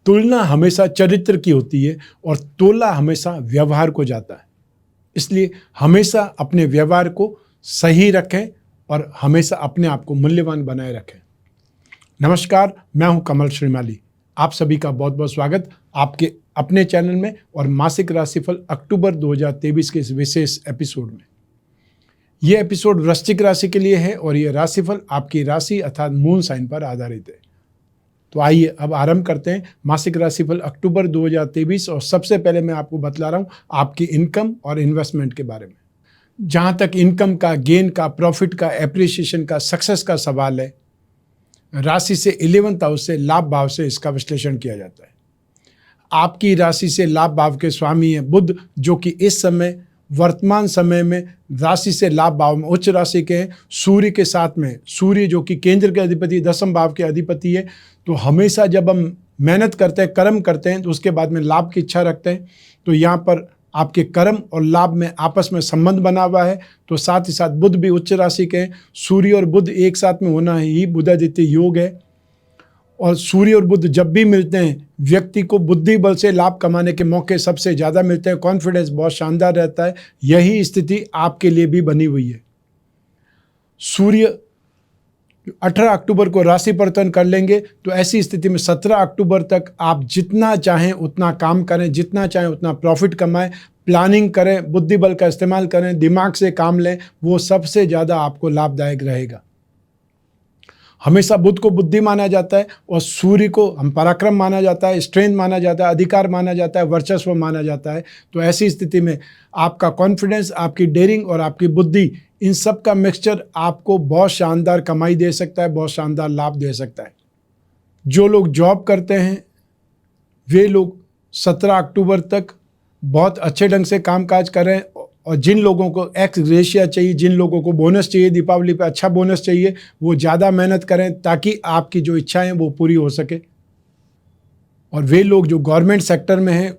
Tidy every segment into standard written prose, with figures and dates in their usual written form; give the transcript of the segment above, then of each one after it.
तुलना हमेशा चरित्र की होती है और तोला हमेशा व्यवहार को जाता है। इसलिए हमेशा अपने व्यवहार को सही रखें और हमेशा अपने आप को मूल्यवान बनाए रखें। नमस्कार, मैं हूं कमल श्रीमाली। आप सभी का बहुत बहुत स्वागत आपके अपने चैनल में और मासिक राशिफल अक्टूबर 2023 के इस विशेष एपिसोड में। यह एपिसोड वृश्चिक राशि के लिए है और यह राशिफल आपकी राशि अर्थात मून साइन पर आधारित है। तो आइए अब आरंभ करते हैं मासिक राशिफल अक्टूबर 2023 और सबसे पहले मैं आपको बतला रहा हूं आपकी इनकम और इन्वेस्टमेंट के बारे में। जहां तक इनकम का, गेन का, प्रॉफिट का, एप्रिसिएशन का, सक्सेस का सवाल है, राशि से 11th हाउस से लाभ भाव से इसका विश्लेषण किया जाता है। आपकी राशि से लाभ भाव के स्वामी है बुध, जो कि इस समय वर्तमान समय में राशि से लाभ भाव में उच्च राशि के हैं। सूर्य के साथ में, सूर्य जो कि केंद्र के अधिपति, 10वें भाव के अधिपति है। तो हमेशा जब हम मेहनत करते हैं, कर्म करते हैं, तो उसके बाद में लाभ की इच्छा रखते हैं। तो यहाँ पर आपके कर्म और लाभ में आपस में संबंध बना हुआ है। तो साथ ही साथ बुध भी उच्च राशि के हैं। सूर्य और बुध एक साथ में होना ही बुधादित्य योग है। और सूर्य और बुध जब भी मिलते हैं, व्यक्ति को बुद्धि बल से लाभ कमाने के मौके सबसे ज़्यादा मिलते हैं। कॉन्फिडेंस बहुत शानदार रहता है। यही स्थिति आपके लिए भी बनी हुई है। सूर्य 18 अक्टूबर को राशि परिवर्तन कर लेंगे। तो ऐसी स्थिति में 17 अक्टूबर तक आप जितना चाहें उतना काम करें, जितना चाहें उतना प्रॉफिट कमाएं, प्लानिंग करें, बुद्धि बल का इस्तेमाल करें, दिमाग से काम लें, वो सबसे ज़्यादा आपको लाभदायक रहेगा। हमेशा बुध को बुद्धि माना जाता है और सूर्य को हम पराक्रम माना जाता है, स्ट्रेंथ माना जाता है, अधिकार माना जाता है, वर्चस्व माना जाता है। तो ऐसी स्थिति में आपका कॉन्फिडेंस, आपकी डेयरिंग और आपकी बुद्धि, इन सब का मिक्सचर आपको बहुत शानदार कमाई दे सकता है, बहुत शानदार लाभ दे सकता है। जो लोग जॉब करते हैं वे लोग 17 अक्टूबर तक बहुत अच्छे ढंग से कामकाज कर रहे हैं। और जिन लोगों को एक्स ग्रेशिया चाहिए, जिन लोगों को बोनस चाहिए, दीपावली पे अच्छा बोनस चाहिए, वो ज़्यादा मेहनत करें ताकि आपकी जो इच्छाएं वो पूरी हो सके। और वे लोग जो गवर्नमेंट सेक्टर में हैं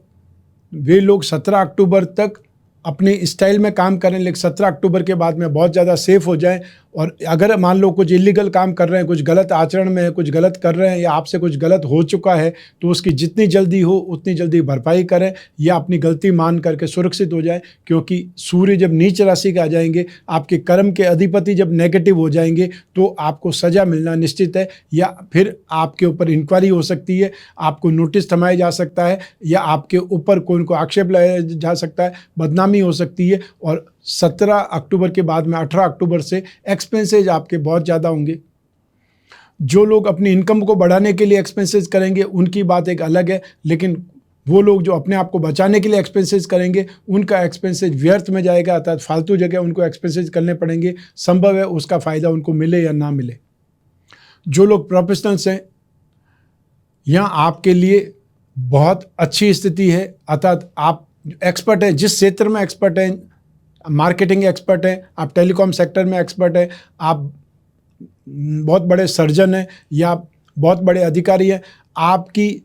वे लोग 17 अक्टूबर तक अपने स्टाइल में काम करें, लेकिन 17 अक्टूबर के बाद में बहुत ज़्यादा सेफ हो जाएं। और अगर मान लो कुछ इलीगल काम कर रहे हैं, कुछ गलत आचरण में है, कुछ गलत कर रहे हैं या आपसे कुछ गलत हो चुका है, तो उसकी जितनी जल्दी हो उतनी जल्दी भरपाई करें या अपनी गलती मान करके सुरक्षित हो जाए। क्योंकि सूर्य जब नीच राशि के आ जाएंगे, आपके कर्म के अधिपति जब नेगेटिव हो जाएंगे, तो आपको सज़ा मिलना निश्चित है या फिर आपके ऊपर इंक्वायरी हो सकती है, आपको नोटिस थमाया जा सकता है या आपके ऊपर कोई को आक्षेप लगाया जा सकता है, बदनामी हो सकती है। और 17 अक्टूबर के बाद में 18 अक्टूबर से एक्सपेंसेज आपके बहुत ज़्यादा होंगे। जो लोग अपनी इनकम को बढ़ाने के लिए एक्सपेंसेस करेंगे उनकी बात एक अलग है, लेकिन वो लोग जो अपने आप को बचाने के लिए एक्सपेंसेस करेंगे उनका एक्सपेंसेज व्यर्थ में जाएगा, अर्थात फालतू जगह उनको एक्सपेंसेस करने पड़ेंगे। संभव है उसका फ़ायदा उनको मिले या ना मिले। जो लोग प्रोफेशनल्स हैं, यहाँ आपके लिए बहुत अच्छी स्थिति है, अर्थात आप एक्सपर्ट हैं, जिस क्षेत्र में एक्सपर्ट हैं, मार्केटिंग एक्सपर्ट हैं, आप टेलीकॉम सेक्टर में एक्सपर्ट हैं, आप बहुत बड़े सर्जन हैं या बहुत बड़े अधिकारी हैं, आपकी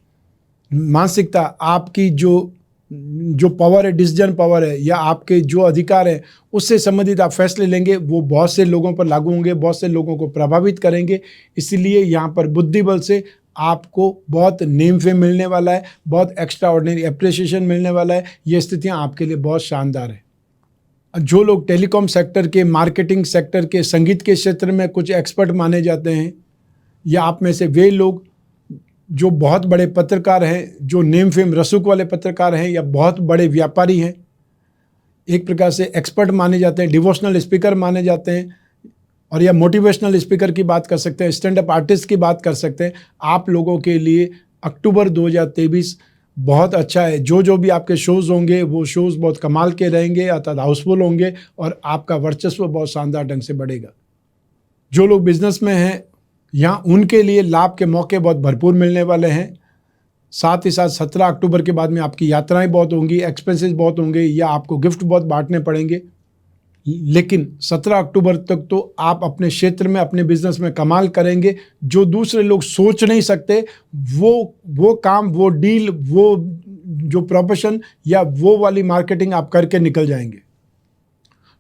मानसिकता, आपकी जो पावर है, डिसीजन पावर है या आपके जो अधिकार है, उससे संबंधित आप फैसले लेंगे, वो बहुत से लोगों पर लागू होंगे, बहुत से लोगों को प्रभावित करेंगे। इसलिए यहाँ पर बुद्धि बल से आपको बहुत नेम फेम मिलने वाला है, बहुत एक्स्ट्रा ऑर्डिनरी एप्रिसिएशन मिलने वाला है। ये स्थितियाँ आपके लिए बहुत शानदार है। जो लोग टेलीकॉम सेक्टर के, मार्केटिंग सेक्टर के, संगीत के क्षेत्र में कुछ एक्सपर्ट माने जाते हैं या आप में से वे लोग जो बहुत बड़े पत्रकार हैं, जो नेम फेम रसूख वाले पत्रकार हैं या बहुत बड़े व्यापारी हैं, एक प्रकार से एक्सपर्ट माने जाते हैं, डिवोशनल स्पीकर माने जाते हैं और या मोटिवेशनल स्पीकर की बात कर सकते हैं, स्टैंड अप आर्टिस्ट की बात कर सकते हैं। आप लोगों के लिए अक्टूबर 2023 बहुत अच्छा है। जो भी आपके शोज़ होंगे वो शोज़ बहुत कमाल के रहेंगे, अर्थात हाउसफुल होंगे और आपका वर्चस्व बहुत शानदार ढंग से बढ़ेगा। जो लोग बिजनेस में हैं, यहाँ उनके लिए लाभ के मौके बहुत भरपूर मिलने वाले हैं। साथ ही साथ 17 अक्टूबर के बाद में आपकी यात्राएं बहुत होंगी, एक्सपेंसेस बहुत होंगे या आपको गिफ्ट बहुत बांटने पड़ेंगे। लेकिन 17 अक्टूबर तक तो आप अपने क्षेत्र में, अपने बिजनेस में कमाल करेंगे। जो दूसरे लोग सोच नहीं सकते, वो काम, वो डील, वो जो प्रोफेशन या वो वाली मार्केटिंग आप करके निकल जाएंगे।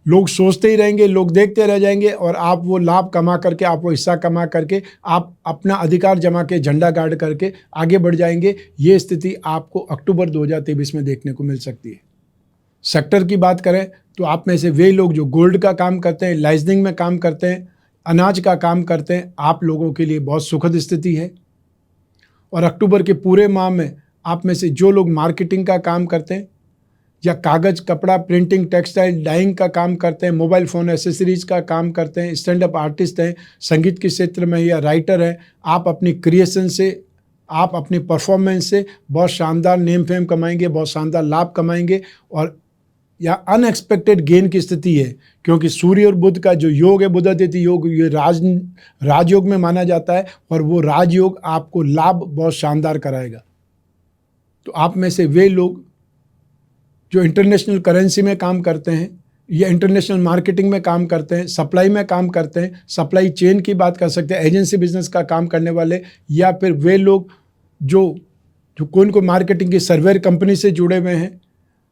लोग सोचते ही रहेंगे, लोग देखते रह जाएंगे और आप वो लाभ कमा करके, आप वो हिस्सा कमा करके, आप अपना अधिकार जमा के झंडा गाड़ करके आगे बढ़ जाएंगे। ये स्थिति आपको अक्टूबर 2023 में देखने को मिल सकती है। सेक्टर की बात करें तो आप में से वे लोग जो गोल्ड का काम करते हैं, लाइजनिंग में काम करते हैं, अनाज का काम करते हैं, आप लोगों के लिए बहुत सुखद स्थिति है। और अक्टूबर के पूरे माह में आप में से जो लोग मार्केटिंग का काम करते हैं या कागज़, कपड़ा, प्रिंटिंग, टेक्सटाइल, डाइंग का काम करते हैं, मोबाइल फ़ोन एसेसरीज का काम करते हैं, स्टैंड अप आर्टिस्ट हैं, संगीत के क्षेत्र में या राइटर हैं, आप अपनी क्रिएशन से, आप अपनी परफॉर्मेंस से बहुत शानदार नेम फेम कमाएंगे, बहुत शानदार लाभ कमाएंगे। और या अनएक्सपेक्टेड गेन की स्थिति है, क्योंकि सूर्य और बुध का जो योग है, बुधादित्य योग, ये राजयोग में माना जाता है और वो राजयोग आपको लाभ बहुत शानदार कराएगा। तो आप में से वे लोग जो इंटरनेशनल करेंसी में काम करते हैं या इंटरनेशनल मार्केटिंग में काम करते हैं, सप्लाई में काम करते हैं, सप्लाई चेन की बात कर सकते हैं, एजेंसी बिजनेस का काम करने वाले, या फिर वे लोग जो कौन को मार्केटिंग की सर्वेयर कंपनी से जुड़े हुए हैं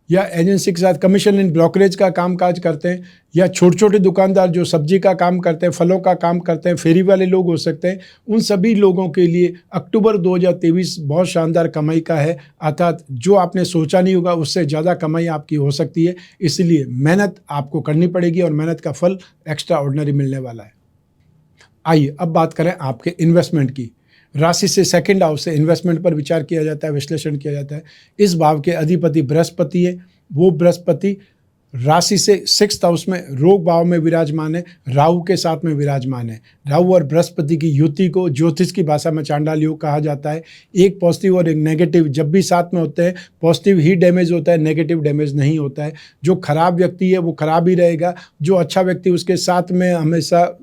या एजेंसी के साथ कमीशन इन ब्रोकरेज का कामकाज करते हैं, या छोटे छोटे दुकानदार जो सब्जी का काम करते हैं, फलों का काम करते हैं, फेरी वाले लोग हो सकते हैं, उन सभी लोगों के लिए अक्टूबर 2023 बहुत शानदार कमाई का है। अर्थात जो आपने सोचा नहीं होगा उससे ज़्यादा कमाई आपकी हो सकती है। इसलिए मेहनत आपको करनी पड़ेगी और मेहनत का फल एक्स्ट्रा ऑर्डिनरी मिलने वाला है। आइए अब बात करें आपके इन्वेस्टमेंट की। राशि से सेकंड हाउस से इन्वेस्टमेंट पर विचार किया जाता है, विश्लेषण किया जाता है। इस भाव के अधिपति बृहस्पति है। वो बृहस्पति राशि से सिक्स्थ हाउस में रोग भाव में विराजमान है, राहु के साथ में विराजमान है। राहु और बृहस्पति की युति को ज्योतिष की भाषा में चांडाल योग कहा जाता है। एक पॉजिटिव और एक नेगेटिव जब भी साथ में होते हैं, पॉजिटिव ही डैमेज होता है, नेगेटिव डैमेज नहीं होता है। जो खराब व्यक्ति है वो खराब ही रहेगा, जो अच्छा व्यक्ति उसके साथ में हमेशा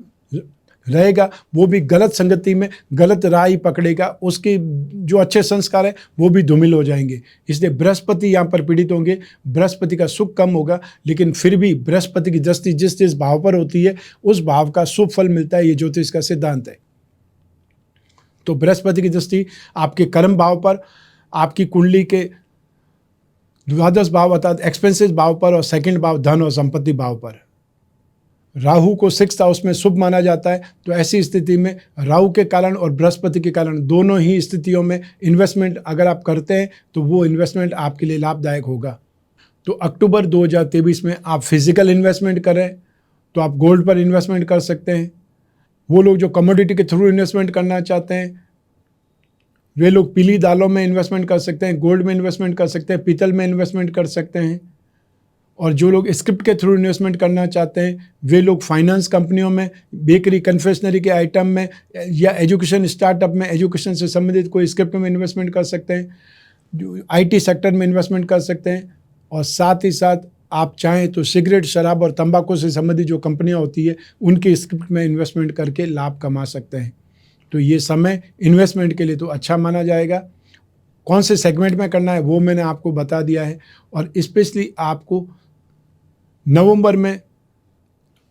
रहेगा वो भी गलत संगति में गलत राह ही पकड़ेगा, उसके जो अच्छे संस्कार है वो भी धूमिल हो जाएंगे। इसलिए बृहस्पति यहाँ पर पीड़ित होंगे। बृहस्पति का सुख कम होगा, लेकिन फिर भी बृहस्पति की दृष्टि जिस जिस भाव पर होती है उस भाव का शुभ फल मिलता है। ये ज्योतिष का सिद्धांत है। तो बृहस्पति की दृष्टि आपके कर्म भाव पर, आपकी कुंडली के द्वादश भाव अर्थात एक्सपेंसेस भाव पर और सेकंड भाव धन और संपत्ति भाव पर। राहु को सिक्स्थ हाउस में शुभ माना जाता है। तो ऐसी स्थिति में राहु के कारण और बृहस्पति के कारण दोनों ही स्थितियों में इन्वेस्टमेंट अगर आप करते हैं तो वो इन्वेस्टमेंट आपके लिए लाभदायक होगा। तो अक्टूबर 2023 में आप फिजिकल इन्वेस्टमेंट करें तो आप गोल्ड पर इन्वेस्टमेंट कर सकते हैं। वो लोग जो कमोडिटी के थ्रू इन्वेस्टमेंट करना चाहते हैं वे लोग पीली दालों में इन्वेस्टमेंट कर सकते हैं, गोल्ड में इन्वेस्टमेंट कर सकते हैं, पीतल में इन्वेस्टमेंट कर सकते हैं। और जो लोग स्क्रिप्ट के थ्रू इन्वेस्टमेंट करना चाहते हैं वे लोग फाइनेंस कंपनियों में, बेकरी, कन्फेक्शनरी के आइटम में या एजुकेशन स्टार्टअप में, एजुकेशन से संबंधित कोई स्क्रिप्ट में इन्वेस्टमेंट कर सकते हैं, जो आईटी सेक्टर में इन्वेस्टमेंट कर सकते हैं। और साथ ही साथ आप चाहें तो सिगरेट, शराब और तंबाकू से संबंधित जो कंपनियां होती है उनके स्क्रिप्ट में इन्वेस्टमेंट करके लाभ कमा सकते हैं। तो ये समय इन्वेस्टमेंट के लिए तो अच्छा माना जाएगा। कौन से सेगमेंट में करना है वो मैंने आपको बता दिया है। और स्पेशली आपको नवंबर में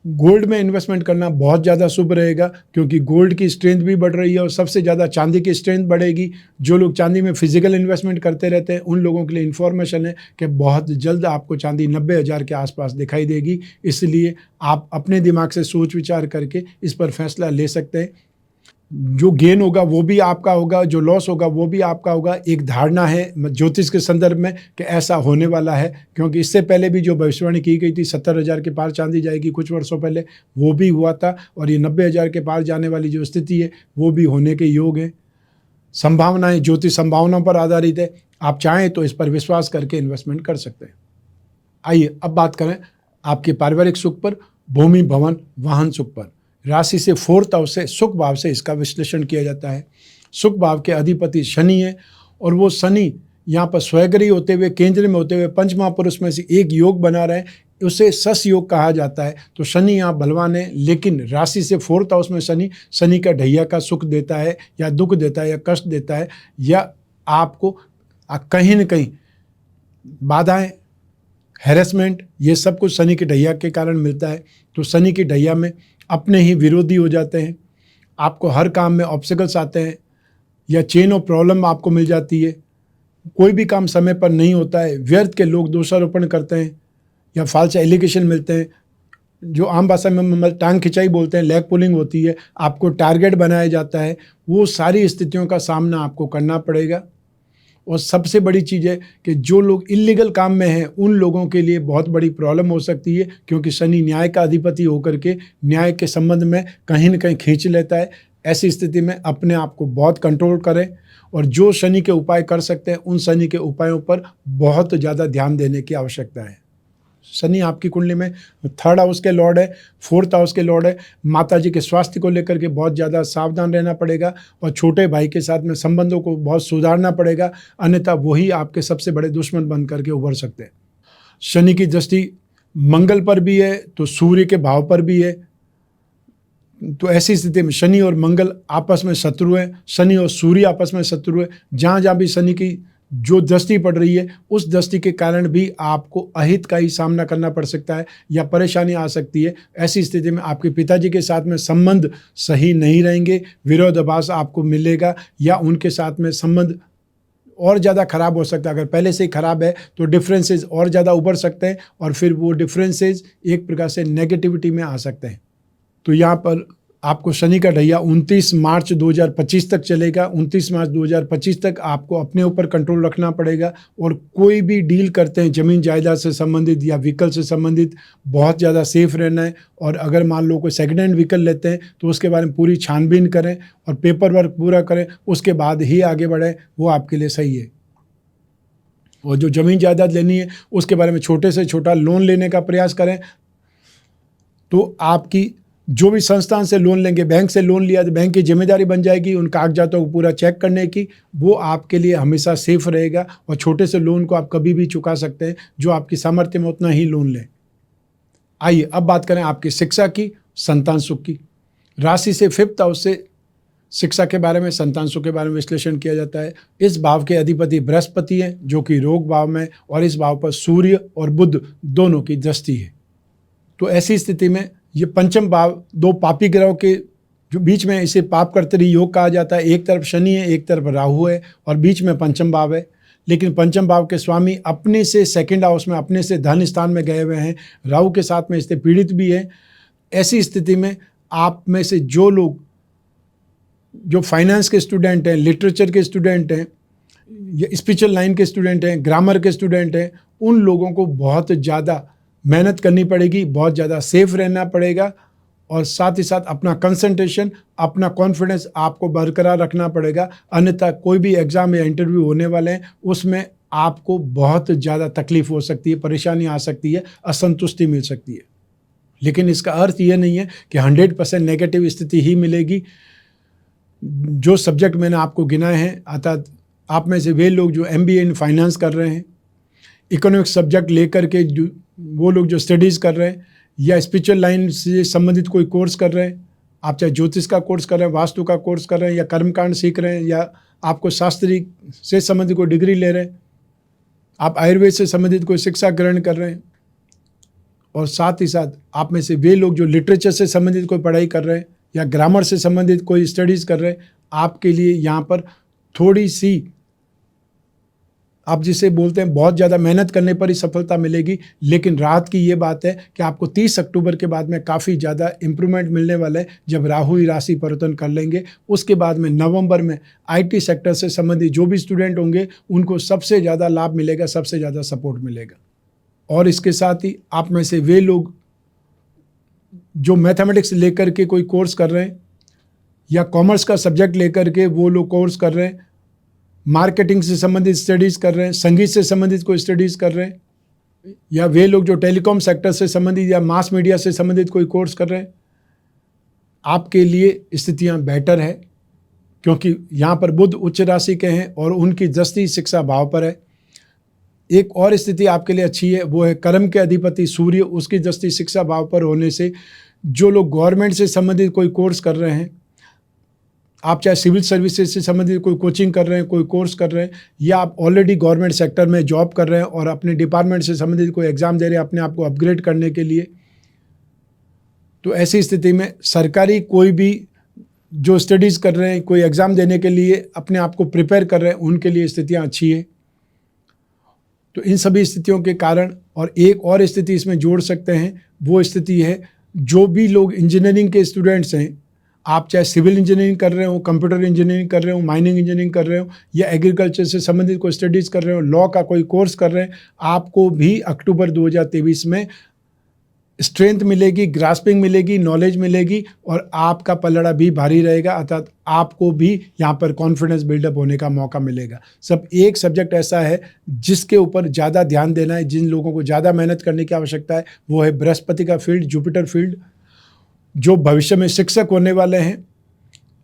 गोल्ड में इन्वेस्टमेंट करना बहुत ज़्यादा शुभ रहेगा, क्योंकि गोल्ड की स्ट्रेंथ भी बढ़ रही है और सबसे ज़्यादा चांदी की स्ट्रेंथ बढ़ेगी। जो लोग चांदी में फिजिकल इन्वेस्टमेंट करते रहते हैं उन लोगों के लिए इन्फॉर्मेशन है कि बहुत जल्द आपको चांदी 90,000 के आसपास दिखाई देगी। इसलिए आप अपने दिमाग से सोच विचार करके इस पर फैसला ले सकते हैं। जो गेन होगा वो भी आपका होगा, जो लॉस होगा वो भी आपका होगा। एक धारणा है ज्योतिष के संदर्भ में कि ऐसा होने वाला है, क्योंकि इससे पहले भी जो भविष्यवाणी की गई थी 70,000 के पार चांदी जाएगी कुछ वर्षों पहले, वो भी हुआ था। और ये 90,000 के पार जाने वाली जो स्थिति है वो भी होने के योग है। संभावनाएं ज्योतिष संभावनाओं पर आधारित है। आप चाहें तो इस पर विश्वास करके इन्वेस्टमेंट कर सकते हैं। आइए अब बात करें आपके पारिवारिक सुख पर, भूमि, भवन, वाहन सुख पर। राशि से फोर्थ हाउस से, सुख भाव से इसका विश्लेषण किया जाता है। सुख भाव के अधिपति शनि है और वो शनि यहाँ पर स्वयग्रही होते हुए, केंद्र में होते हुए पंच महापुरुष में से एक योग बना रहे, उसे सस योग कहा जाता है। तो शनि यहाँ बलवान है, लेकिन राशि से फोर्थ हाउस में शनि का ढैया का सुख देता है या दुख देता है या कष्ट देता है, या आपको कहीं न कहीं बाधाएं, हैरेसमेंट, ये सब कुछ शनि के ढैया के कारण मिलता है। तो शनि की ढैया में अपने ही विरोधी हो जाते हैं, आपको हर काम में ऑब्स्टिकल्स आते हैं या चेन ऑफ प्रॉब्लम आपको मिल जाती है, कोई भी काम समय पर नहीं होता है, व्यर्थ के लोग दोषारोपण करते हैं या फाल्स एलिगेशन मिलते हैं, जो आम भाषा में मतलब टांग खिंचाई बोलते हैं, लेग पुलिंग होती है, आपको टारगेट बनाया जाता है, वो सारी स्थितियों का सामना आपको करना पड़ेगा। और सबसे बड़ी चीज़ है कि जो लोग इल्लीगल काम में हैं उन लोगों के लिए बहुत बड़ी प्रॉब्लम हो सकती है, क्योंकि शनि न्याय का अधिपति होकर के न्याय के संबंध में कहीं न कहीं खींच लेता है। ऐसी स्थिति में अपने आप को बहुत कंट्रोल करें और जो शनि के उपाय कर सकते हैं उन शनि के उपायों पर बहुत ज़्यादा ध्यान देने की आवश्यकता है। शनि आपकी कुंडली में 3rd हाउस के लॉर्ड है, 4th हाउस के लॉर्ड है। माता जी के स्वास्थ्य को लेकर के बहुत ज़्यादा सावधान रहना पड़ेगा और छोटे भाई के साथ में संबंधों को बहुत सुधारना पड़ेगा, अन्यथा वही आपके सबसे बड़े दुश्मन बन करके उभर सकते हैं। शनि की दृष्टि मंगल पर भी है तो सूर्य के भाव पर भी है, तो ऐसी स्थिति में शनि और मंगल आपस में शत्रु है, शनि और सूर्य आपस में शत्रु है। जहाँ जहाँ भी शनि की जो दृष्टि पड़ रही है उस दृष्टि के कारण भी आपको अहित का ही सामना करना पड़ सकता है या परेशानी आ सकती है। ऐसी स्थिति में आपके पिताजी के साथ में संबंध सही नहीं रहेंगे, विरोधाभास आपको मिलेगा या उनके साथ में संबंध और ज़्यादा खराब हो सकता है। अगर पहले से ही खराब है तो डिफरेंसेस और ज़्यादा उभर सकते हैं और फिर वो डिफरेंसेस एक प्रकार से नेगेटिविटी में आ सकते हैं। तो यहाँ पर आपको शनि का ढैया 29 मार्च 2025 तक चलेगा। 29 मार्च 2025 तक आपको अपने ऊपर कंट्रोल रखना पड़ेगा और कोई भी डील करते हैं ज़मीन जायदाद से संबंधित या व्हीकल से संबंधित, बहुत ज़्यादा सेफ रहना है। और अगर मान लो कोई सेकेंड हैंड व्हीकल लेते हैं तो उसके बारे में पूरी छानबीन करें और पेपर वर्क पूरा करें, उसके बाद ही आगे बढ़ें, वो आपके लिए सही है। और जो ज़मीन जायदाद लेनी है उसके बारे में छोटे से छोटा लोन लेने का प्रयास करें। तो आपकी जो भी संस्थान से लोन लेंगे, बैंक से लोन लिया तो बैंक की जिम्मेदारी बन जाएगी उन कागजातों को पूरा चेक करने की, वो आपके लिए हमेशा सेफ रहेगा। और छोटे से लोन को आप कभी भी चुका सकते हैं, जो आपकी सामर्थ्य में उतना ही लोन लें। आइए अब बात करें आपकी शिक्षा की, संतान सुख की। राशि से 5th हाउस से शिक्षा के बारे में, संतान सुख के बारे में विश्लेषण किया जाता है। इस भाव के अधिपति बृहस्पति हैं जो कि रोग भाव में, और इस भाव पर सूर्य और बुध दोनों की दृष्टि है। तो ऐसी स्थिति में ये पंचम भाव 2 पापी ग्रहों के जो बीच में, इसे पाप कर्तरी योग कहा जाता है। एक तरफ शनि है, एक तरफ राहु है और बीच में पंचम भाव है। लेकिन पंचम भाव के स्वामी अपने से 2nd हाउस में, अपने से धन स्थान में गए हुए हैं, राहु के साथ में इससे पीड़ित भी है। ऐसी स्थिति में आप में से जो लोग जो फाइनेंस के स्टूडेंट हैं, लिटरेचर के स्टूडेंट हैं, या स्पिरिचुअल लाइन के स्टूडेंट हैं, ग्रामर के स्टूडेंट हैं, उन लोगों को बहुत ज़्यादा मेहनत करनी पड़ेगी, बहुत ज़्यादा सेफ रहना पड़ेगा और साथ ही साथ अपना कंसंट्रेशन, अपना कॉन्फिडेंस आपको बरकरार रखना पड़ेगा। अन्यथा कोई भी एग्ज़ाम या इंटरव्यू होने वाले हैं उसमें आपको बहुत ज़्यादा तकलीफ हो सकती है, परेशानी आ सकती है, असंतुष्टि मिल सकती है। लेकिन इसका अर्थ ये नहीं है कि 100% नेगेटिव स्थिति ही मिलेगी। जो सब्जेक्ट मैंने आपको गिनाए हैं, अर्थात आप में से वे लोग जो MBA इन फाइनेंस कर रहे हैं, इकोनॉमिक्स सब्जेक्ट लेकर के जो वो लोग जो स्टडीज़ कर रहे हैं, या स्पिरिचुअल लाइन से संबंधित कोई कोर्स कर रहे हैं, आप चाहे ज्योतिष का कोर्स कर रहे हैं, वास्तु का कोर्स कर रहे हैं, या कर्मकांड सीख रहे हैं, या आपको शास्त्री से संबंधित कोई डिग्री ले रहे हैं, आप आयुर्वेद से संबंधित कोई शिक्षा ग्रहण कर रहे हैं, और साथ ही साथ आप में से वे लोग जो लिटरेचर से संबंधित कोई पढ़ाई कर रहे हैं या ग्रामर से संबंधित कोई स्टडीज़ कर रहे हैं, आपके लिए यहाँ पर थोड़ी सी, आप जिसे बोलते हैं बहुत ज़्यादा मेहनत करने पर ही सफलता मिलेगी। लेकिन राहत की ये बात है कि आपको 30 अक्टूबर के बाद में काफ़ी ज़्यादा इम्प्रूवमेंट मिलने वाला है, जब राहु ही राशि परिवर्तन कर लेंगे। उसके बाद में नवंबर में IT सेक्टर से संबंधित जो भी स्टूडेंट होंगे उनको सबसे ज़्यादा लाभ मिलेगा, सबसे ज़्यादा सपोर्ट मिलेगा। और इसके साथ ही आप में से वे लोग जो मैथमेटिक्स लेकर के कोई कोर्स कर रहे हैं या कॉमर्स का सब्जेक्ट लेकर के वो लोग कोर्स कर रहे हैं, मार्केटिंग से संबंधित स्टडीज़ कर रहे हैं, संगीत से संबंधित कोई स्टडीज़ कर रहे हैं, या वे लोग जो टेलीकॉम सेक्टर से संबंधित या मास मीडिया से संबंधित कोई कोर्स कर रहे हैं, आपके लिए स्थितियां बेटर है, क्योंकि यहाँ पर बुध उच्च राशि के हैं और उनकी दृष्टि शिक्षा भाव पर है। एक और स्थिति आपके लिए अच्छी है, वो है कर्म के अधिपति सूर्य, उसकी दृष्टि शिक्षा भाव पर होने से जो लोग गवर्नमेंट से संबंधित कोई कोर्स कर रहे हैं, आप चाहे सिविल सर्विसेज से संबंधित कोई कोचिंग कर रहे हैं, कोई कोर्स कर रहे हैं, या आप ऑलरेडी गवर्नमेंट सेक्टर में जॉब कर रहे हैं और अपने डिपार्टमेंट से संबंधित कोई एग्ज़ाम दे रहे हैं अपने आप को अपग्रेड करने के लिए, तो ऐसी स्थिति में सरकारी कोई भी जो स्टडीज़ कर रहे हैं, कोई एग्ज़ाम देने के लिए अपने आप को प्रिपेयर कर रहे हैं, उनके लिए स्थितियाँ अच्छी है। तो इन सभी स्थितियों के कारण, और एक और स्थिति इसमें जोड़ सकते हैं, वो स्थिति है जो भी लोग इंजीनियरिंग के स्टूडेंट्स हैं, आप चाहे सिविल इंजीनियरिंग कर रहे हो, कंप्यूटर इंजीनियरिंग कर रहे हो, माइनिंग इंजीनियरिंग कर रहे हो, या एग्रीकल्चर से संबंधित कोई स्टडीज़ कर रहे हो, लॉ का कोई कोर्स कर रहे हैं, आपको भी अक्टूबर 2023 में स्ट्रेंथ मिलेगी, ग्रास्पिंग मिलेगी, नॉलेज मिलेगी, और आपका पलड़ा भी भारी रहेगा, अर्थात आपको भी यहाँ पर कॉन्फिडेंस बिल्डअप होने का मौका मिलेगा। सब एक सब्जेक्ट ऐसा है जिसके ऊपर ज़्यादा ध्यान देना है, जिन लोगों को ज़्यादा मेहनत करने की आवश्यकता है, वो है बृहस्पति का फील्ड, जुपिटर फील्ड, जो भविष्य में शिक्षक होने वाले हैं,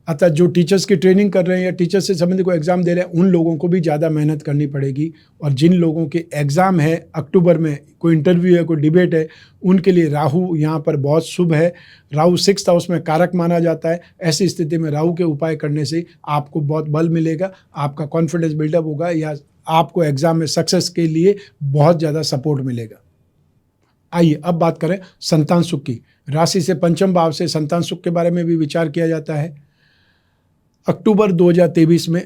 अतः जो टीचर्स की ट्रेनिंग कर रहे हैं या टीचर्स से संबंधित कोई एग्ज़ाम दे रहे हैं, उन लोगों को भी ज़्यादा मेहनत करनी पड़ेगी। और जिन लोगों के एग्ज़ाम है अक्टूबर में, कोई इंटरव्यू है, कोई डिबेट है, उनके लिए राहु यहाँ पर बहुत शुभ है। राहु 6th हाउस में कारक माना जाता है। ऐसी स्थिति में राहु के उपाय करने से आपको बहुत बल मिलेगा, आपका कॉन्फिडेंस बिल्डअप होगा, या आपको एग्ज़ाम में सक्सेस के लिए बहुत ज़्यादा सपोर्ट मिलेगा। आइए अब बात करें संतान सुख की। राशि से पंचम भाव से संतान सुख के बारे में भी विचार किया जाता है। अक्टूबर 2023 में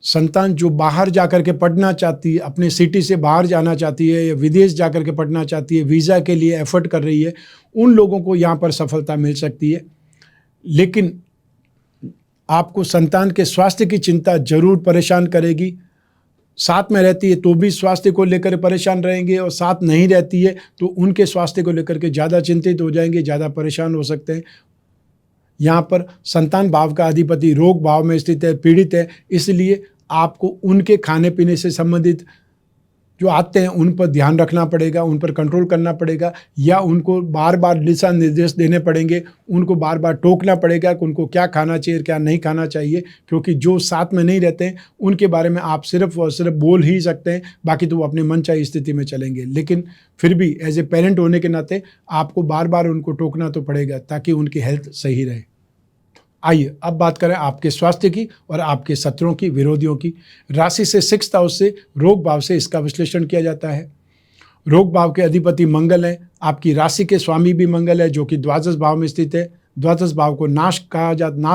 संतान जो बाहर जाकर के पढ़ना चाहती है, अपने सिटी से बाहर जाना चाहती है, या विदेश जाकर के पढ़ना चाहती है, वीज़ा के लिए एफर्ट कर रही है, उन लोगों को यहाँ पर सफलता मिल सकती है। लेकिन आपको संतान के स्वास्थ्य की चिंता जरूर परेशान करेगी। साथ में रहती है तो भी स्वास्थ्य को लेकर परेशान रहेंगे, और साथ नहीं रहती है तो उनके स्वास्थ्य को लेकर के ज़्यादा चिंतित हो जाएंगे, ज़्यादा परेशान हो सकते हैं। यहाँ पर संतान भाव का अधिपति रोग भाव में स्थित है, पीड़ित है, इसलिए आपको उनके खाने पीने से संबंधित जो आते हैं उन पर ध्यान रखना पड़ेगा, उन पर कंट्रोल करना पड़ेगा, या उनको बार बार दिशा निर्देश देने पड़ेंगे, उनको बार बार टोकना पड़ेगा कि उनको क्या खाना चाहिए, क्या नहीं खाना चाहिए, क्योंकि जो साथ में नहीं रहते हैं उनके बारे में आप सिर्फ और सिर्फ बोल ही सकते हैं, बाकी तो वो अपने मनचाही स्थिति में चलेंगे। लेकिन फिर भी एज ए पेरेंट होने के नाते आपको बार बार उनको टोकना तो पड़ेगा ताकि उनकी हेल्थ सही रहे। आइए अब बात करें आपके स्वास्थ्य की और आपके शत्रुओं की, विरोधियों की। राशि से 6th हाउस से रोग भाव से इसका विश्लेषण किया जाता है। रोग भाव के अधिपति मंगल हैं, आपकी राशि के स्वामी भी मंगल है, जो कि द्वादश भाव में स्थित है। द्वादश भाव को नाश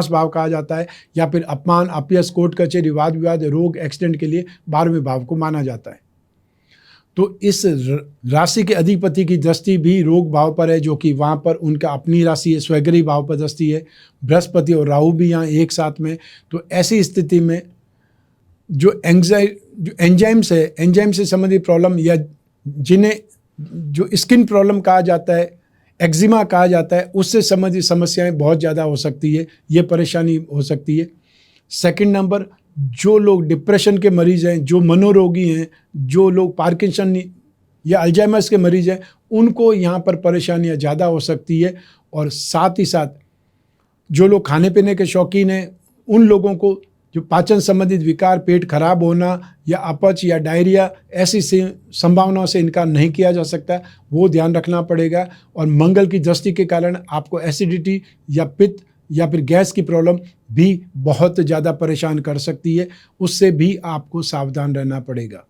भाव कहा जाता है, या फिर अपमान, अपयश, कोर्ट कचहरी, वाद विवाद, रोग, एक्सीडेंट के लिए 12वें भाव को माना जाता है। तो इस राशि के अधिपति की दृष्टि भी रोग भाव पर है, जो कि वहाँ पर उनका अपनी राशि है, स्वगृही भाव पर दृष्टि है। बृहस्पति और राहु भी यहाँ एक साथ में। तो ऐसी स्थिति में जो एंजाइम्स है, एंजाइम से संबंधित प्रॉब्लम, या जिन्हें जो स्किन प्रॉब्लम कहा जाता है, एक्जिमा कहा जाता है, उससे संबंधित समस्याएं बहुत ज़्यादा हो सकती है, ये परेशानी हो सकती है। सेकंड नंबर, जो लोग डिप्रेशन के मरीज़ हैं, जो मनोरोगी हैं, जो लोग पार्किंसन या अल्जाइमर्स के मरीज़ हैं, उनको यहाँ पर परेशानियाँ ज़्यादा हो सकती है। और साथ ही साथ जो लोग खाने पीने के शौकीन हैं, उन लोगों को जो पाचन संबंधित विकार, पेट खराब होना या अपच या डायरिया, ऐसी संभावनाओं से इनकार नहीं किया जा सकता, वो ध्यान रखना पड़ेगा। और मंगल की दृष्टि के कारण आपको एसिडिटी या पित्त या फिर गैस की प्रॉब्लम भी बहुत ज़्यादा परेशान कर सकती है, उससे भी आपको सावधान रहना पड़ेगा।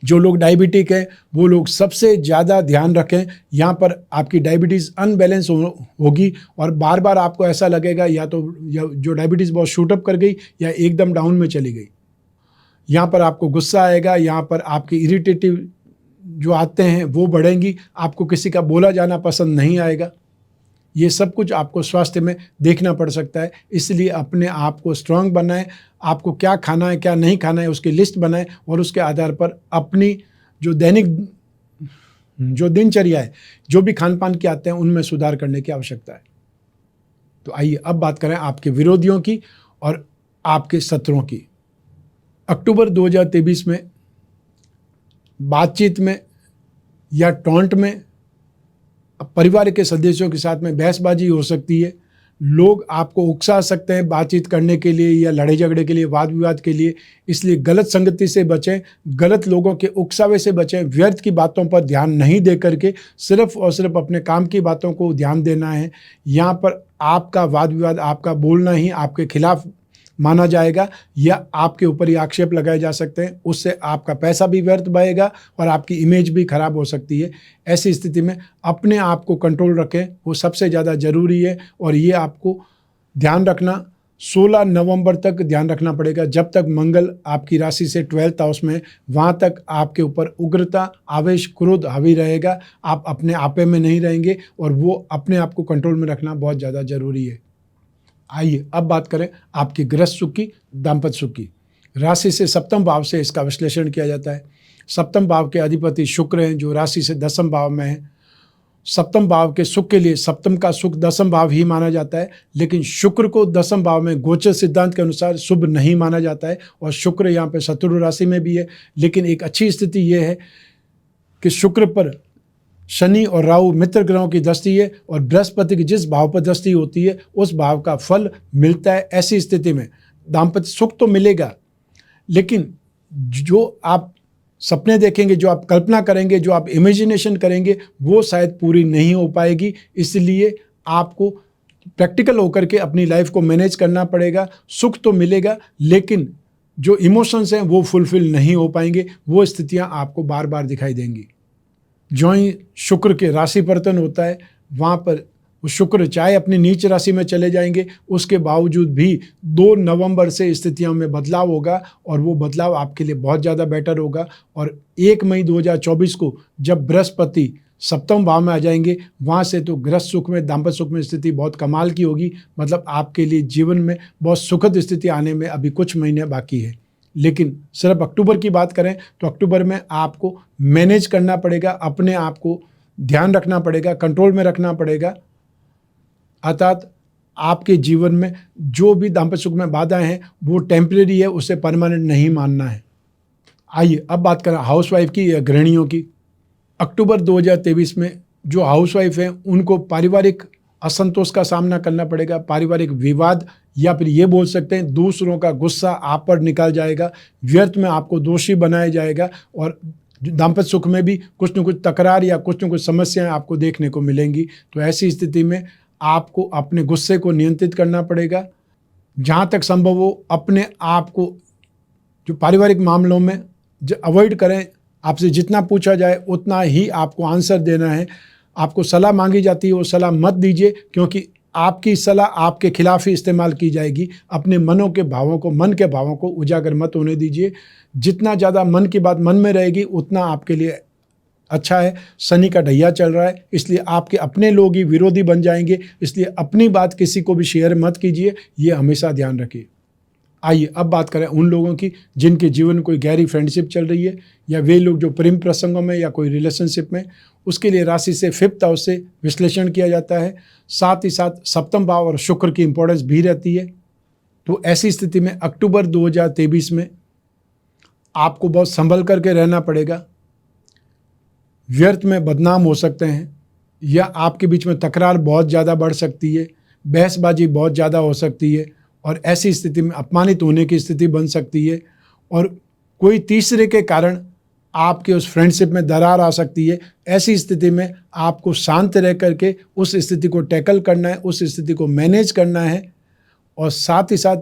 जो लोग डायबिटिक हैं वो लोग सबसे ज़्यादा ध्यान रखें। यहाँ पर आपकी डायबिटीज़ अनबैलेंस होगी, और बार बार आपको ऐसा लगेगा या जो डायबिटीज़ बहुत शूटअप कर गई या एकदम डाउन में चली गई। यहाँ पर आपको गुस्सा आएगा, यहाँ पर आपकी इरिटेटिव जो आते हैं वो बढ़ेंगी, आपको किसी का बोला जाना पसंद नहीं आएगा। ये सब कुछ आपको स्वास्थ्य में देखना पड़ सकता है, इसलिए अपने आप को स्ट्रांग बनाएं। आपको क्या खाना है, क्या नहीं खाना है, उसकी लिस्ट बनाएं, और उसके आधार पर अपनी जो दैनिक जो दिनचर्या है, जो भी खान पान के आते हैं, उनमें सुधार करने की आवश्यकता है। तो आइए अब बात करें आपके विरोधियों की और आपके शत्रुओं की। अक्टूबर 2023 में बातचीत में या टॉन्ट में परिवार के सदस्यों के साथ में बहसबाजी हो सकती है। लोग आपको उकसा सकते हैं बातचीत करने के लिए या लड़ाई झगड़े के लिए, वाद विवाद के लिए, इसलिए गलत संगति से बचें, गलत लोगों के उकसावे से बचें। व्यर्थ की बातों पर ध्यान नहीं दे करके सिर्फ और सिर्फ अपने काम की बातों को ध्यान देना है। यहाँ पर आपका वाद विवाद, आपका बोलना ही आपके खिलाफ माना जाएगा, या आपके ऊपर ही आक्षेप लगाए जा सकते हैं। उससे आपका पैसा भी व्यर्थ बहेगा और आपकी इमेज भी खराब हो सकती है। ऐसी स्थिति में अपने आप को कंट्रोल रखें, वो सबसे ज़्यादा ज़रूरी है। और ये आपको ध्यान रखना 16 नवंबर तक ध्यान रखना पड़ेगा। जब तक मंगल आपकी राशि से 12th हाउस में है, वहाँ तक आपके ऊपर उग्रता, आवेश, क्रोध हावी रहेगा। आप अपने आपे में नहीं रहेंगे और वो अपने आप को कंट्रोल में रखना बहुत ज़्यादा ज़रूरी है। आइए अब बात करें आपके गृहस्थ सुख की, दाम्पत्य सुख की। राशि से सप्तम भाव से इसका विश्लेषण किया जाता है। सप्तम भाव के अधिपति शुक्र हैं, जो राशि से दसम भाव में है। सप्तम भाव के सुख के लिए सप्तम का सुख दसम भाव ही माना जाता है, लेकिन शुक्र को दसम भाव में गोचर सिद्धांत के अनुसार शुभ नहीं माना जाता है और शुक्र यहाँ पे शत्रु राशि में भी है। लेकिन एक अच्छी स्थिति यह है कि शुक्र पर शनि और राहु मित्र ग्रहों की दृष्टि है और बृहस्पति की जिस भाव पर दृष्टि होती है उस भाव का फल मिलता है। ऐसी स्थिति में दाम्पत्य सुख तो मिलेगा, लेकिन जो आप सपने देखेंगे, जो आप कल्पना करेंगे, जो आप इमेजिनेशन करेंगे, वो शायद पूरी नहीं हो पाएगी। इसलिए आपको प्रैक्टिकल होकर के अपनी लाइफ को मैनेज करना पड़ेगा। सुख तो मिलेगा, लेकिन जो इमोशंस हैं वो फुलफिल नहीं हो पाएंगे। वो स्थितियां आपको बार बार दिखाई देंगी। जो ही शुक्र के राशि परिवर्तन होता है, वहाँ पर शुक्र चाहे अपनी नीच राशि में चले जाएंगे, उसके बावजूद भी 2 नवंबर से स्थितियों में बदलाव होगा और वो बदलाव आपके लिए बहुत ज़्यादा बेटर होगा। और 1 मई 2024 को जब बृहस्पति सप्तम भाव में आ जाएंगे, वहाँ से तो गृहस्थ सुख में, दाम्पत्य सुख में स्थिति बहुत कमाल की होगी। मतलब आपके लिए जीवन में बहुत सुखद स्थिति आने में अभी कुछ महीने बाकी है। लेकिन सिर्फ अक्टूबर की बात करें तो अक्टूबर में आपको मैनेज करना पड़ेगा, अपने आप को ध्यान रखना पड़ेगा, कंट्रोल में रखना पड़ेगा। अर्थात आपके जीवन में जो भी दाम्पत्य सुख में बाधाएं हैं वो टेम्परेरी है, उसे परमानेंट नहीं मानना है। आइए अब बात करें हाउसवाइफ की या गृहिणियों की। अक्टूबर 2023 में जो हाउसवाइफ हैं उनको पारिवारिक असंतोष का सामना करना पड़ेगा। पारिवारिक विवाद या फिर ये बोल सकते हैं दूसरों का गुस्सा आप पर निकाल जाएगा, व्यर्थ में आपको दोषी बनाया जाएगा और दाम्पत्य सुख में भी कुछ न कुछ तकरार या कुछ न कुछ समस्याएं आपको देखने को मिलेंगी। तो ऐसी स्थिति में आपको अपने गुस्से को नियंत्रित करना पड़ेगा। जहाँ तक संभव हो अपने आप को जो पारिवारिक मामलों में अवॉइड करें। आपसे जितना पूछा जाए उतना ही आपको आंसर देना है। आपको सलाह मांगी जाती है, वो सलाह मत दीजिए, क्योंकि आपकी सलाह आपके खिलाफ ही इस्तेमाल की जाएगी। अपने मन के भावों को उजागर मत होने दीजिए। जितना ज़्यादा मन की बात मन में रहेगी उतना आपके लिए अच्छा है। शनि का ढैया चल रहा है, इसलिए आपके अपने लोग ही विरोधी बन जाएंगे। इसलिए अपनी बात किसी को भी शेयर मत कीजिए, ये हमेशा ध्यान रखिए। आइए अब बात करें उन लोगों की जिनके जीवन में कोई गहरी फ्रेंडशिप चल रही है या वे लोग जो प्रेम प्रसंगों में या कोई रिलेशनशिप में। उसके लिए राशि से 5th हाउस से विश्लेषण किया जाता है। साथ ही साथ सप्तम भाव और शुक्र की इंपॉर्टेंस भी रहती है। तो ऐसी स्थिति में अक्टूबर 2023 में आपको बहुत संभल करके रहना पड़ेगा। व्यर्थ में बदनाम हो सकते हैं या आपके बीच में तकरार बहुत ज़्यादा बढ़ सकती है, बहसबाजी बहुत ज़्यादा हो सकती है और ऐसी स्थिति में अपमानित होने की स्थिति बन सकती है और कोई तीसरे के कारण आपके उस फ्रेंडशिप में दरार आ सकती है। ऐसी स्थिति में आपको शांत रह करके उस स्थिति को टैकल करना है, उस स्थिति को मैनेज करना है और साथ ही साथ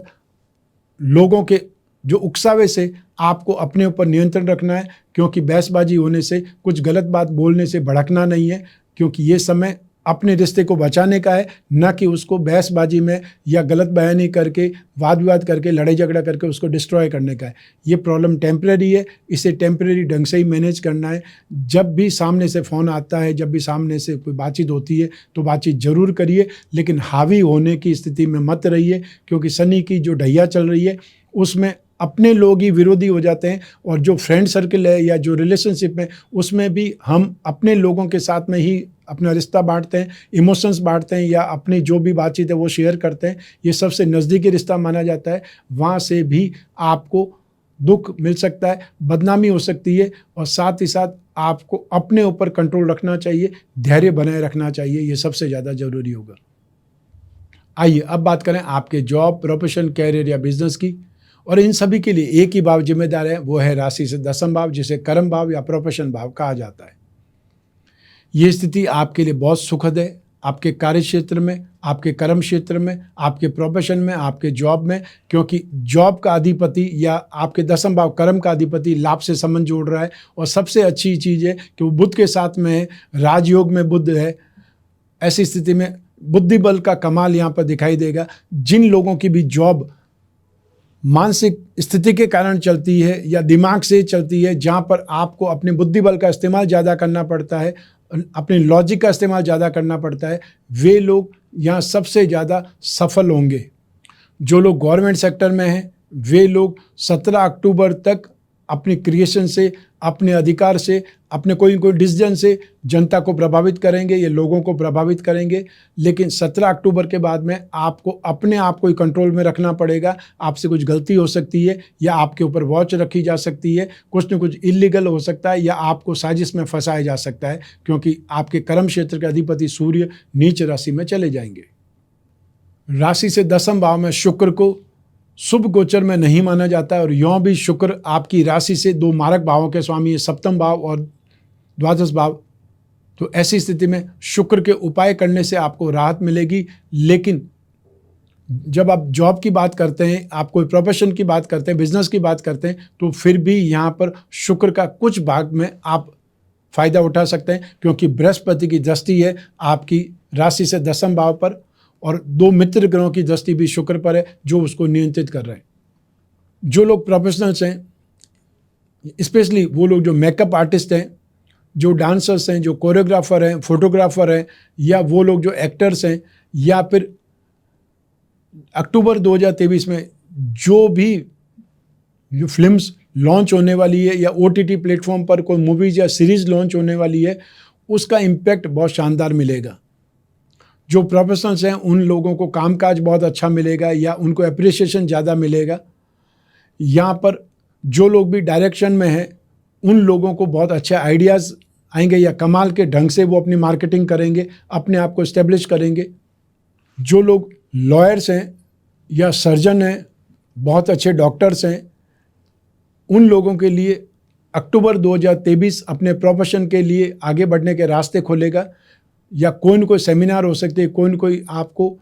लोगों के जो उकसावे से आपको अपने ऊपर नियंत्रण रखना है, क्योंकि बहसबाजी होने से, कुछ गलत बात बोलने से भड़कना नहीं है, क्योंकि ये समय अपने रिश्ते को बचाने का है, न कि उसको बहसबाजी में या गलत बयानी करके, वाद विवाद करके, लड़ाई झगड़ा करके उसको डिस्ट्रॉय करने का है। ये प्रॉब्लम टेम्परेरी है, इसे टेम्परेरी ढंग से ही मैनेज करना है। जब भी सामने से फ़ोन आता है, जब भी सामने से कोई बातचीत होती है तो बातचीत ज़रूर करिए, लेकिन हावी होने की स्थिति में मत रहिए, क्योंकि शनि की जो ढैया चल रही है उसमें अपने लोग ही विरोधी हो जाते हैं और जो फ्रेंड सर्कल है या जो रिलेशनशिप है उसमें भी हम अपने लोगों के साथ में ही अपना रिश्ता बांटते हैं, इमोशंस बांटते हैं या अपनी जो भी बातचीत है वो शेयर करते हैं। ये सबसे नज़दीकी रिश्ता माना जाता है। वहाँ से भी आपको दुख मिल सकता है, बदनामी हो सकती है और साथ ही साथ आपको अपने ऊपर कंट्रोल रखना चाहिए, धैर्य बनाए रखना चाहिए। ये सबसे ज़्यादा ज़रूरी होगा। आइए अब बात करें आपके जॉब, प्रोफेशन, कैरियर या बिजनेस की। और इन सभी के लिए एक ही भाव जिम्मेदार है, वो है राशि से दसम भाव, जिसे कर्म भाव या प्रोफेशन भाव कहा जाता है। ये स्थिति आपके लिए बहुत सुखद है, आपके कार्य क्षेत्र में, आपके कर्म क्षेत्र में, आपके प्रोफेशन में, आपके जॉब में, क्योंकि जॉब का अधिपति या आपके दसम भाव कर्म का अधिपति लाभ से संबंध जोड़ रहा है। और सबसे अच्छी चीज़ है कि वो बुध के साथ में है, राजयोग में बुध है। ऐसी स्थिति में बुद्धि बल का कमाल यहाँ पर दिखाई देगा। जिन लोगों की भी जॉब मानसिक स्थिति के कारण चलती है या दिमाग से चलती है, जहाँ पर आपको अपने बुद्धि बल का इस्तेमाल ज़्यादा करना पड़ता है, अपने लॉजिक का इस्तेमाल ज़्यादा करना पड़ता है, वे लोग यहाँ सबसे ज़्यादा सफल होंगे। जो लोग गवर्नमेंट सेक्टर में हैं, वे लोग 17 अक्टूबर तक अपनी क्रिएशन से, अपने अधिकार से, अपने कोई डिसीजन से जनता को प्रभावित करेंगे, ये लोगों को प्रभावित करेंगे। लेकिन 17 अक्टूबर के बाद में आपको अपने आप को कंट्रोल में रखना पड़ेगा। आपसे कुछ गलती हो सकती है या आपके ऊपर वॉच रखी जा सकती है, कुछ न कुछ इलीगल हो सकता है या आपको साजिश में फंसाया जा सकता है, क्योंकि आपके कर्म क्षेत्र के अधिपति सूर्य नीच राशि में चले जाएंगे। राशि से 10वें भाव में शुक्र को शुभ गोचर में नहीं माना जाता है, और यों भी शुक्र आपकी राशि से 2 मारक भावों के स्वामी है, 7वें भाव और द्वादश भाव। तो ऐसी स्थिति में शुक्र के उपाय करने से आपको राहत मिलेगी। लेकिन जब आप जॉब की बात करते हैं, आप कोई प्रोफेशन की बात करते हैं, बिजनेस की बात करते हैं, तो फिर भी यहाँ पर शुक्र का कुछ भाग में आप फायदा उठा सकते हैं, क्योंकि बृहस्पति की दृष्टि है आपकी राशि से 10वें भाव पर, और 2 मित्र ग्रहों की दृष्टि भी शुक्र पर है जो उसको नियंत्रित कर रहे हैं। जो लोग प्रोफेशनल्स हैं, स्पेशली वो लोग जो मेकअप आर्टिस्ट हैं, जो डांसर्स हैं, जो कोरियोग्राफर हैं, फोटोग्राफर हैं, या वो लोग जो एक्टर्स हैं, या फिर अक्टूबर 2023 में जो फिल्म्स लॉन्च होने वाली है या OTT प्लेटफॉर्म पर कोई मूवीज या सीरीज लॉन्च होने वाली है, उसका इम्पैक्ट बहुत शानदार मिलेगा। जो प्रोफेशनल्स हैं उन लोगों को कामकाज बहुत अच्छा मिलेगा या उनको अप्रिसिएशन ज़्यादा मिलेगा। यहाँ पर जो लोग भी डायरेक्शन में हैं, उन लोगों को बहुत अच्छे आइडियाज़ आएंगे या कमाल के ढंग से वो अपनी मार्केटिंग करेंगे, अपने आप को इस्टेब्लिश करेंगे। जो लोग लॉयर्स हैं या सर्जन हैं, बहुत अच्छे डॉक्टर्स हैं, उन लोगों के लिए अक्टूबर 2023 अपने प्रोफेशन के लिए आगे बढ़ने के रास्ते खोलेगा। या कोई न कोई सेमिनार हो सकते हैं, कोई न कोई आपको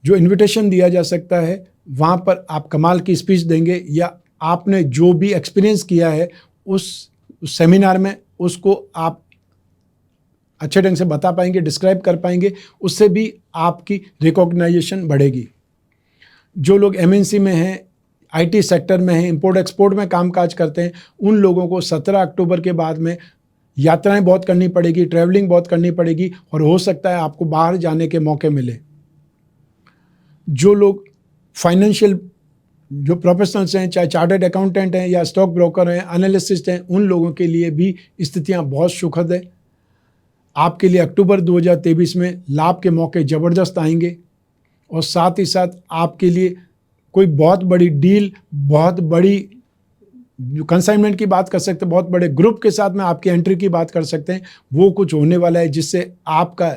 जो इनविटेशन दिया जा सकता है, वहाँ पर आप कमाल की स्पीच देंगे, या आपने जो भी एक्सपीरियंस किया है उस सेमिनार में उसको आप अच्छे ढंग से बता पाएंगे, डिस्क्राइब कर पाएंगे, उससे भी आपकी रिकॉग्नाइजेशन बढ़ेगी। जो लोग MNC में हैं, IT सेक्टर में हैं, इंपोर्ट एक्सपोर्ट में कामकाज करते हैं, उन लोगों को 17 अक्टूबर के बाद में यात्राएं बहुत करनी पड़ेगी, ट्रैवलिंग बहुत करनी पड़ेगी, और हो सकता है आपको बाहर जाने के मौके मिले। जो लोग फाइनेंशियल जो प्रोफेशनल्स हैं, चाहे चार्टर्ड अकाउंटेंट हैं या स्टॉक ब्रोकर हैं, एनालिस्ट हैं, उन लोगों के लिए भी स्थितियां बहुत सुखद है। आपके लिए अक्टूबर 2023 में लाभ के मौके ज़बरदस्त आएंगे, और साथ ही साथ आपके लिए कोई बहुत बड़ी डील, बहुत बड़ी जो कंसाइनमेंट की बात कर सकते हैं, बहुत बड़े ग्रुप के साथ में आपकी एंट्री की बात कर सकते हैं, वो कुछ होने वाला है जिससे आपका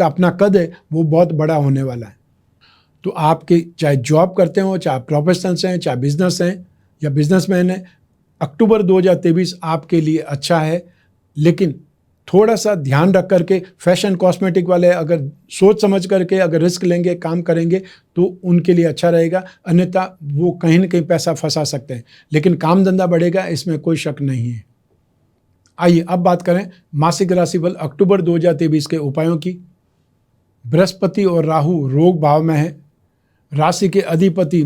अपना कद है वो बहुत बड़ा होने वाला है। तो आपके चाहे जॉब करते हो, चाहे प्रोफेशनल्स हैं, चाहे बिजनेस हैं या बिजनेसमैन हैं, अक्टूबर 2023 आपके लिए अच्छा है। लेकिन थोड़ा सा ध्यान रख करके फैशन कॉस्मेटिक वाले अगर सोच समझ करके अगर रिस्क लेंगे, काम करेंगे, तो उनके लिए अच्छा रहेगा। अन्यथा वो कहीं ना कहीं पैसा फंसा सकते हैं, लेकिन काम धंधा बढ़ेगा, इसमें कोई शक नहीं है। आइए अब बात करें मासिक राशिफल अक्टूबर 2023 के उपायों की। बृहस्पति और राहु रोग भाव में है। राशि के अधिपति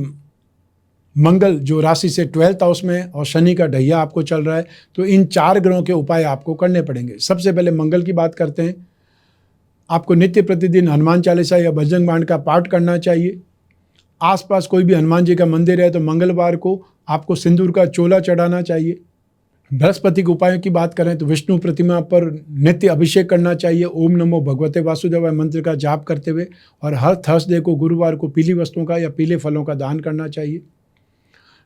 मंगल जो राशि से 12th हाउस में है, और शनि का ढैया आपको चल रहा है। तो इन 4 ग्रहों के उपाय आपको करने पड़ेंगे। सबसे पहले मंगल की बात करते हैं। आपको नित्य प्रतिदिन हनुमान चालीसा या बजरंग बाण का पाठ करना चाहिए। आसपास कोई भी हनुमान जी का मंदिर है तो मंगलवार को आपको सिंदूर का चोला चढ़ाना चाहिए। बृहस्पति के उपायों की बात करें तो विष्णु प्रतिमा पर नित्य अभिषेक करना चाहिए, ओम नमो भगवते वासुदेवाय मंत्र का जाप करते हुए, और हर थर्सडे को, गुरुवार को पीली वस्तुओं का या पीले फलों का दान करना चाहिए।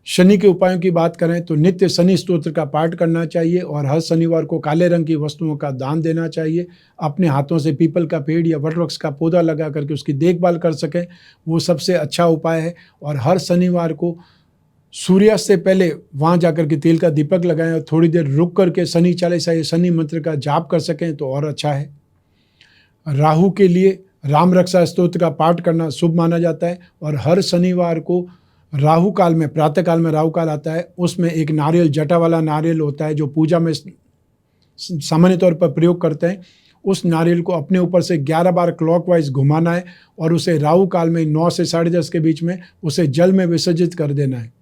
शनि के उपायों की बात करें तो नित्य शनि स्तोत्र का पाठ करना चाहिए, और हर शनिवार को काले रंग की वस्तुओं का दान देना चाहिए। अपने हाथों से पीपल का पेड़ या वटवृक्ष का पौधा लगा करके उसकी देखभाल कर सकें, वो सबसे अच्छा उपाय है। और हर शनिवार को सूर्यास्त से पहले वहाँ जाकर के तेल का दीपक लगाएं, और थोड़ी देर रुक करके शनि चालीसा या शनि मंत्र का जाप कर सकें तो और अच्छा है। राहु के लिए राम रक्षा स्तोत्र का पाठ करना शुभ माना जाता है, और हर शनिवार को राहु काल में, प्रातः काल में राहु काल आता है, उसमें एक नारियल, जटा वाला नारियल होता है जो पूजा में सामान्य तौर पर प्रयोग करते हैं, उस नारियल को अपने ऊपर से 11 बार क्लॉकवाइज घुमाना है और उसे राहु काल में 9 से 10:30 के बीच में उसे जल में विसर्जित कर देना है।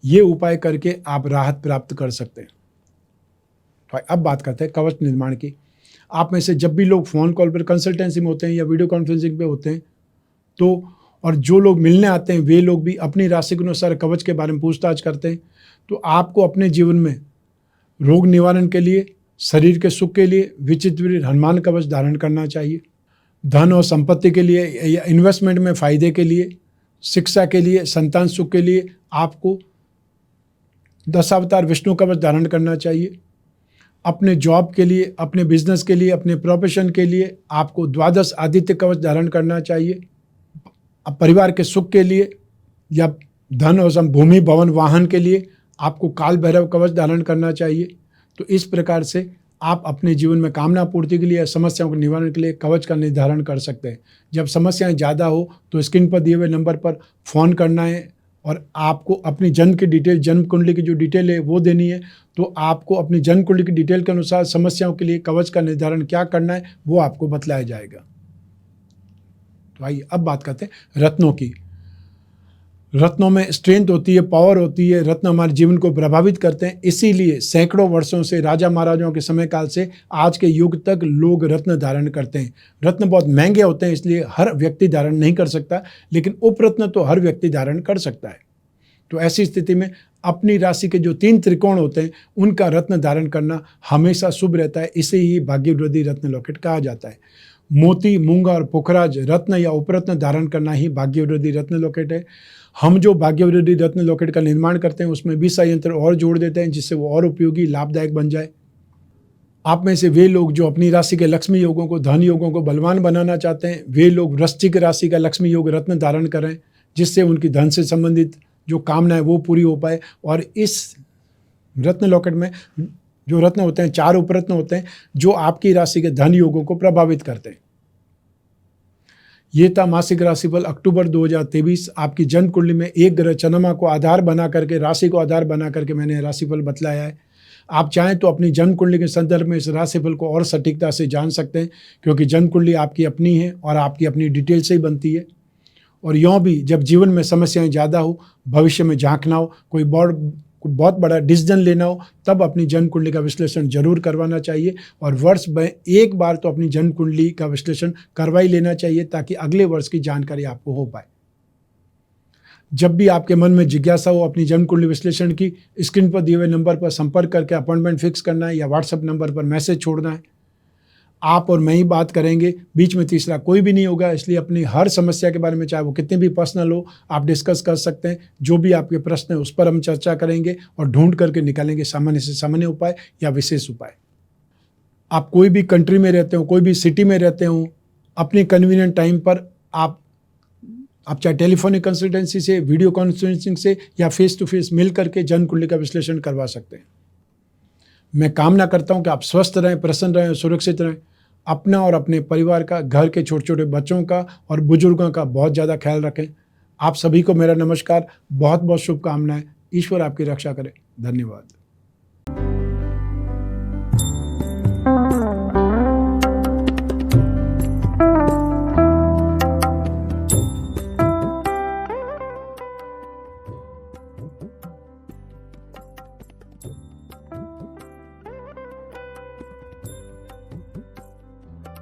ये उपाय करके आप राहत प्राप्त कर सकते हैं। तो अब बात करते हैं कवच निर्माण की। आप में से जब भी लोग फ़ोन कॉल पर कंसल्टेंसी में होते हैं या वीडियो कॉन्फ्रेंसिंग पे होते हैं तो और जो लोग मिलने आते हैं वे लोग भी अपनी राशि के अनुसार कवच के बारे में पूछताछ करते हैं। तो आपको अपने जीवन में रोग निवारण के लिए, शरीर के सुख के लिए विचित्र हनुमान कवच धारण करना चाहिए। धन और संपत्ति के लिए या इन्वेस्टमेंट में फ़ायदे के लिए, शिक्षा के लिए, संतान सुख के लिए आपको दशावतार विष्णु कवच धारण करना चाहिए। अपने जॉब के लिए, अपने बिजनेस के लिए, अपने प्रोफेशन के लिए आपको 12 आदित्य कवच धारण करना चाहिए। अब परिवार के सुख के लिए या धन और भूमि, भवन, वाहन के लिए आपको काल भैरव कवच धारण करना चाहिए। तो इस प्रकार से आप अपने जीवन में कामना पूर्ति के लिए, समस्याओं के निवारण के लिए कवच का निर्धारण कर सकते हैं। जब समस्याएं ज़्यादा हो तो स्क्रीन पर दिए हुए नंबर पर फ़ोन करना है और आपको अपनी जन्म की डिटेल, जन्म कुंडली की जो डिटेल है वो देनी है। तो आपको अपनी जन्म कुंडली की डिटेल के अनुसार समस्याओं के लिए कवच का निर्धारण क्या करना है वो आपको बतलाया जाएगा। तो आइए अब बात करते हैं रत्नों की। रत्नों में स्ट्रेंथ होती है, पावर होती है। रत्न हमारे जीवन को प्रभावित करते हैं। इसीलिए सैकड़ों वर्षों से, राजा महाराजाओं के समय काल से आज के युग तक लोग रत्न धारण करते हैं। रत्न बहुत महंगे होते हैं, इसलिए हर व्यक्ति धारण नहीं कर सकता, लेकिन उपरत्न तो हर व्यक्ति धारण कर सकता है। तो ऐसी स्थिति में अपनी राशि के जो 3 त्रिकोण होते हैं उनका रत्न धारण करना हमेशा शुभ रहता है। इसे ही भाग्यवृद्धि रत्न लॉकेट कहा जाता है। मोती, मूंगा और पुखराज रत्न या उपरत्न धारण करना ही भाग्यवृद्धि रत्न लॉकेट है। हम जो भाग्यवृद्धि रत्न लॉकेट का निर्माण करते हैं उसमें 20 यंत्र और जोड़ देते हैं जिससे वो और उपयोगी, लाभदायक बन जाए। आप में से वे लोग जो अपनी राशि के लक्ष्मी योगों को, धन योगों को बलवान बनाना चाहते हैं, वे लोग वृश्चिक राशि का लक्ष्मी योग रत्न धारण करें, जिससे उनकी धन से संबंधित जो कामना है वो पूरी हो पाए। और इस रत्न लॉकेट में जो रत्न होते हैं, 4 उपरत्न होते हैं जो आपकी राशि के धन योगों को प्रभावित करते हैं। ये था मासिक राशिफल अक्टूबर 2023। आपकी जन्म कुंडली में एक ग्रह चंद्रमा को आधार बना करके, राशि को आधार बना करके मैंने राशिफल बतलाया है। आप चाहें तो अपनी जन्म कुंडली के संदर्भ में इस राशिफल को और सटीकता से जान सकते हैं, क्योंकि जन्म कुंडली आपकी अपनी है और आपकी अपनी डिटेल से ही बनती है। और यूँ भी जब जीवन में समस्याएं ज़्यादा हो, भविष्य में झांकना हो, कोई बहुत बड़ा डिसीजन लेना हो, तब अपनी जन्म कुंडली का विश्लेषण जरूर करवाना चाहिए। और वर्ष में एक बार तो अपनी जन्म कुंडली का विश्लेषण करवा ही लेना चाहिए, ताकि अगले वर्ष की जानकारी आपको हो पाए। जब भी आपके मन में जिज्ञासा हो अपनी जन्म कुंडली विश्लेषण की, स्क्रीन पर दिए हुए नंबर पर संपर्क करके अपॉइंटमेंट फिक्स करना है या व्हाट्सएप नंबर पर मैसेज छोड़ना है। आप और मैं ही बात करेंगे, बीच में तीसरा कोई भी नहीं होगा। इसलिए अपनी हर समस्या के बारे में, चाहे वो कितनी भी पर्सनल हो, आप डिस्कस कर सकते हैं। जो भी आपके प्रश्न है उस पर हम चर्चा करेंगे और ढूंढ करके निकालेंगे सामान्य से सामान्य उपाय या विशेष उपाय। आप कोई भी कंट्री में रहते हो, कोई भी सिटी में रहते हो, अपने कन्वीनियंट टाइम पर आप चाहे टेलीफोनिक कंसल्टेंसी से, वीडियो कॉन्फ्रेंसिंग से या फेस टू फेस मिल करके जन्म कुंडली का विश्लेषण करवा सकते हैं। मैं कामना करता हूं कि आप स्वस्थ रहें, प्रसन्न रहें, सुरक्षित रहें। अपना और अपने परिवार का, घर के छोटे छोटे बच्चों का और बुजुर्गों का बहुत ज़्यादा ख्याल रखें। आप सभी को मेरा नमस्कार, बहुत बहुत शुभकामनाएं। ईश्वर आपकी रक्षा करे। धन्यवाद।